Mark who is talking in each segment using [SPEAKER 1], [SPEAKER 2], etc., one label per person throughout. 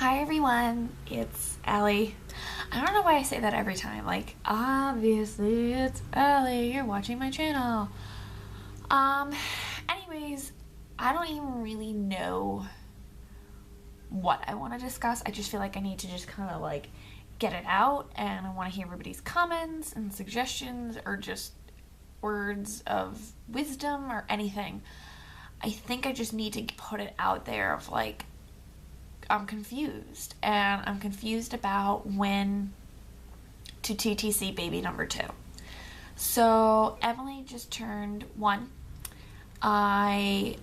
[SPEAKER 1] Hi everyone, it's Allie. I don't know why I say that every time. Like, obviously it's Allie, you're watching my channel. Um, anyways, I don't even really know what I want to discuss. I just feel like I need to just kind of like get it out, and I want to hear everybody's comments and suggestions or just words of wisdom or anything. I think I just need to put it out there of like, I'm confused, and I'm confused about when to TTC baby number 2. So Emily just turned 1. I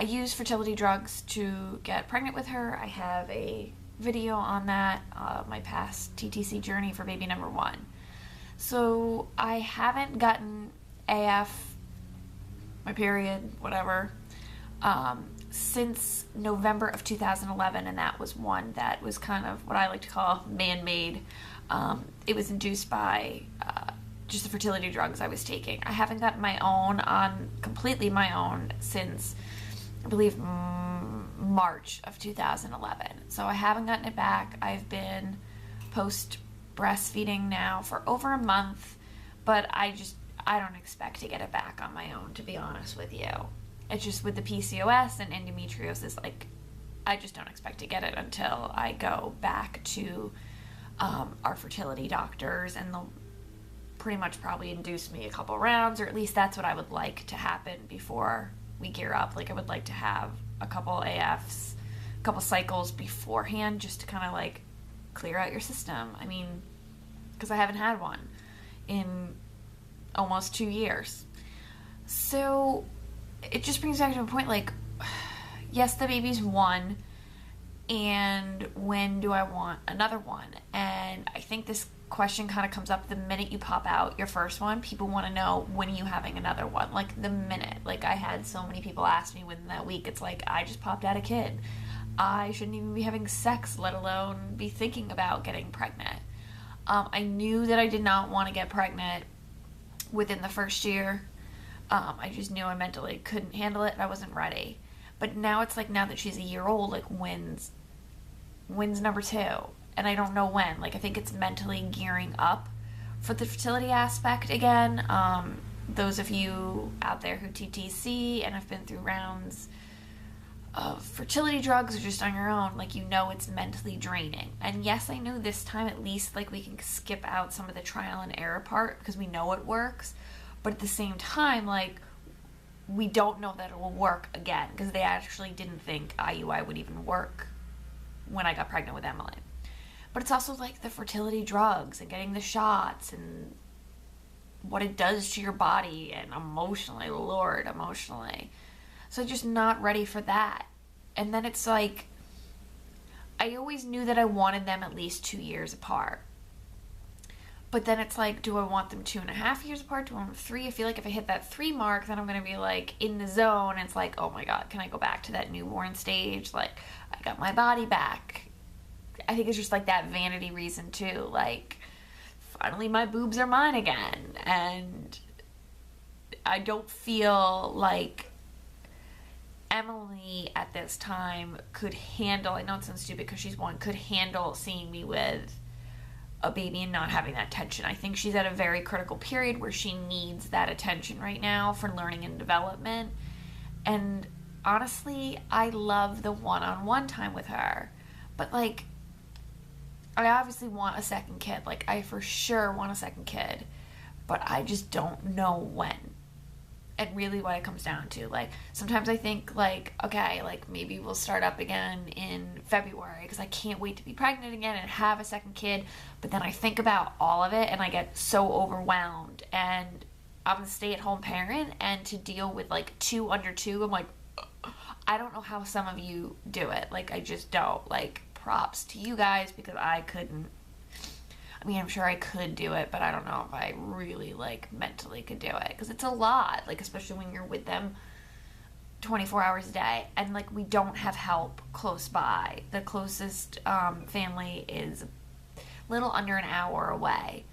[SPEAKER 1] use fertility drugs to get pregnant with her. I have a video on that, my past TTC journey for baby number 1. So I haven't gotten AF, my period, whatever, since November of 2011, and that was one that was kind of what I like to call man-made. It was induced by just the fertility drugs I was taking. I haven't gotten my own completely my own since, I believe, March of 2011. So I haven't gotten it back. I've been post breastfeeding now for over a month, but I don't expect to get it back on my own, to be honest with you. It's just with the PCOS and endometriosis, like, I just don't expect to get it until I go back to our fertility doctors, and they'll pretty much probably induce me a couple rounds, or at least that's what I would like to happen before we gear up. Like, I would like to have a couple AFs, a couple cycles beforehand, just to kind of like clear out your system. I mean, because I haven't had one in almost 2 years. So it just brings back to a point, like, yes, the baby's 1, and when do I want another one? And I think this question kind of comes up the minute you pop out your first one. People want to know, when are you having another one? Like, the minute. Like, I had so many people ask me within that week. It's like, I just popped out a kid. I shouldn't even be having sex, let alone be thinking about getting pregnant. I knew that I did not want to get pregnant within the first year. I just knew I mentally couldn't handle it, and I wasn't ready. But now it's like, now that she's a year old, like, when's number 2? And I don't know when. Like, I think it's mentally gearing up for the fertility aspect again. Those of you out there who TTC and have been through rounds of fertility drugs or just on your own, like, you know it's mentally draining. And yes, I know this time at least, like, we can skip out some of the trial and error part because we know it works. But at the same time, like, we don't know that it will work again, because they actually didn't think IUI would even work when I got pregnant with Emily. But it's also like the fertility drugs and getting the shots and what it does to your body and emotionally, emotionally. So just not ready for that. And then it's like, I always knew that I wanted them at least 2 years apart. But then it's like, do I want them 2.5 years apart? Do I want them 3? I feel like if I hit that 3 mark, then I'm going to be like in the zone. And it's like, oh my God, can I go back to that newborn stage? Like, I got my body back. I think it's just like that vanity reason too. Like, finally my boobs are mine again. And I don't feel like Emily at this time could handle, I know it sounds stupid because she's 1, could handle seeing me with a baby and not having that tension. I think she's at a very critical period where she needs that attention right now for learning and development. And honestly, I love the one-on-one time with her. But like, I obviously want a second kid. Like, I for sure want a second kid. But I just don't know when. And really what it comes down to, like, sometimes I think, like, okay, like, maybe we'll start up again in February, because I can't wait to be pregnant again and have a second kid. But then I think about all of it and I get so overwhelmed, and I'm a stay-at-home parent, and to deal with like 2 under 2, I'm like, I don't know how some of you do it. Like, I just don't. Like, props to you guys, because I couldn't. I mean, I'm sure I could do it, but I don't know if I really, like, mentally could do it. Because it's a lot, like, especially when you're with them 24 hours a day. And, like, we don't have help close by. The closest family is a little under an hour away.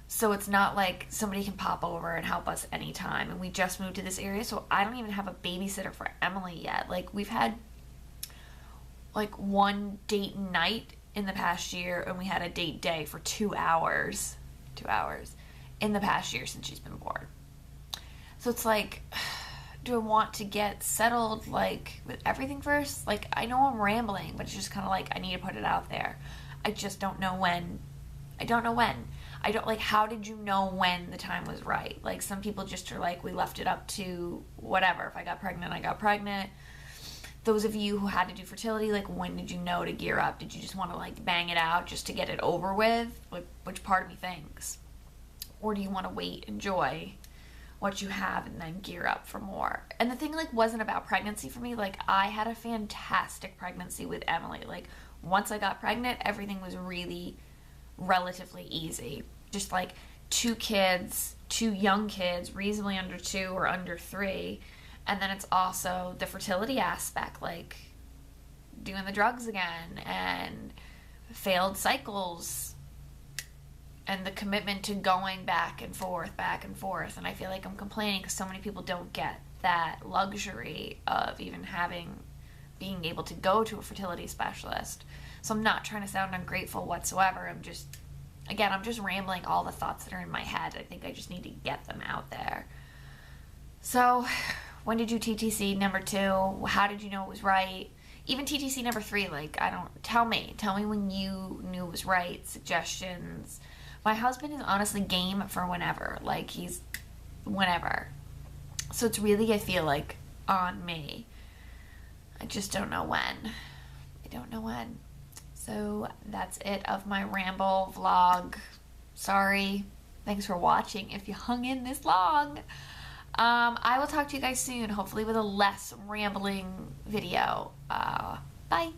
[SPEAKER 1] So it's not like somebody can pop over and help us anytime. And we just moved to this area, so I don't even have a babysitter for Emily yet. Like, we've had like one date night in the past year, and we had a date day for 2 hours. 2 hours in the past year since she's been born. So it's like, do I want to get settled, like, with everything first? Like, I know I'm rambling, but it's just kind of like, I need to put it out there. I just don't know when. I don't know when. I don't, like, how did you know when the time was right? Like, some people just are like, we left it up to whatever. If I got pregnant, I got pregnant. Those of you who had to do fertility, like, when did you know to gear up? Did you just want to, like, bang it out just to get it over with? Like, which part of me thinks? Or do you want to wait, enjoy what you have, and then gear up for more? And the thing, like, wasn't about pregnancy for me. Like, I had a fantastic pregnancy with Emily. Like, once I got pregnant, everything was really relatively easy. Just, like, 2 kids, 2 young kids, reasonably under 2 or under 3. And then it's also the fertility aspect, like doing the drugs again and failed cycles and the commitment to going back and forth, back and forth. And I feel like I'm complaining because so many people don't get that luxury of even being able to go to a fertility specialist. So I'm not trying to sound ungrateful whatsoever. I'm just rambling all the thoughts that are in my head. I think I just need to get them out there. So, when did you TTC number 2? How did you know it was right? Even TTC number 3, like, tell me when you knew it was right, suggestions. My husband is honestly game for whenever, like, he's whenever. So it's really, I feel like, on me. I just don't know when. I don't know when. So that's it of my ramble vlog. Sorry. Thanks for watching if you hung in this long. I will talk to you guys soon, hopefully with a less rambling video. Bye.